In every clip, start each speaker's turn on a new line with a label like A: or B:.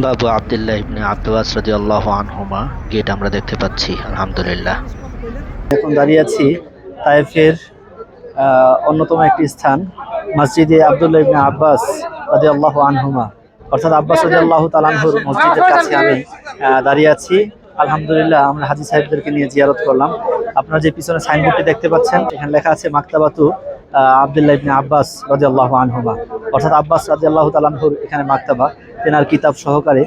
A: বাবু আব্দুল্লাহ ইবনে আব্বাস রাদিয়াল্লাহু আনহুমা গেট আমরা দেখতে পাচ্ছি আলহামদুলিল্লাহ।
B: এখন দাঁড়িয়ে আছি তায়েফের অন্যতম একটি স্থান মসজিদে আব্দুল্লাহ ইবনে আব্বাস রাদিয়াল্লাহু আনহুমা, অর্থাৎ আব্বাস রাদিয়াল্লাহু তাআলা আনহুর মসজিদের কাছে আমি দাঁড়িয়ে আছি। আলহামদুলিল্লাহ, আমরা হাজী সাহেবদেরকে নিয়ে জিয়ারত করলাম। আপনারা যে পিছনে সাইনবোর্ডটি দেখতে পাচ্ছেন, এখানে লেখা আছে মাকতাবাতু আব্দুল্লাহ ইবনে আব্বাস রাদিয়াল্লাহু আনহুমা, অর্থাৎ আব্বাস রাদিয়াল্লাহু তাআলা আনহুর এখানে মাকতাবা, তেনার কিতাব সহকারে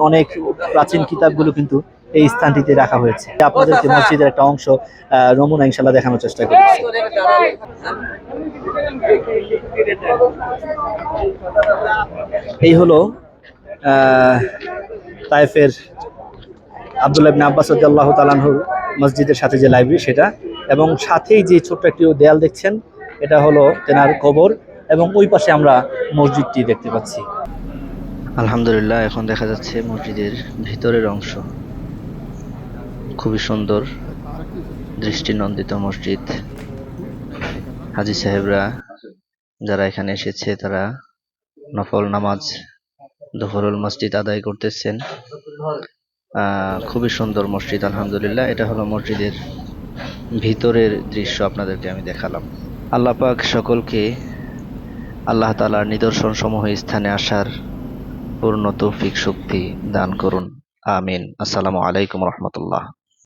B: অনেক প্রাচীন কিতাবগুলো কিন্তু এই স্থানটিতে রাখা হয়েছে। আপনাদেরকে মসজিদের একটা অংশ নমুনা ইনশাল্লাহ দেখানোর চেষ্টা করছি। এই হলো তায়েফের আব্দুল্লাহ ইবনে আব্বাস রাদিয়াল্লাহু তাআলা আনহুর মসজিদের সাথে যে লাইব্রেরি সেটা, এবং সাথেই যে ছোট্ট একটি দেয়াল দেখছেন, এটা হলো তেনার কবর, এবং ওই পাশে আমরা মসজিদটি দেখতে পাচ্ছি।
A: আলহামদুলিল্লাহ, এখন দেখা যাচ্ছে মসজিদের ভিতরের অংশ। খুবই সুন্দর, দৃষ্টিনন্দিত মসজিদ। হাজী সাহেবরা যারা এখানে এসেছে তারা নফল নামাজ দুহরুল মসজিদ আদায় করতেছেন। খুবই সুন্দর মসজিদ আলহামদুলিল্লাহ। এটা হলো মসজিদের ভিতরের দৃশ্য, আপনাদেরকে আমি দেখালাম। আল্লাহ পাক সকলকে আল্লাহ তাআলার নিদর্শন সমূহ স্থানে আসার পূর্ণ তৌফিক শক্তি দান করুন। আমিন। আসসালামু আলাইকুম রহমতুল্লাহ।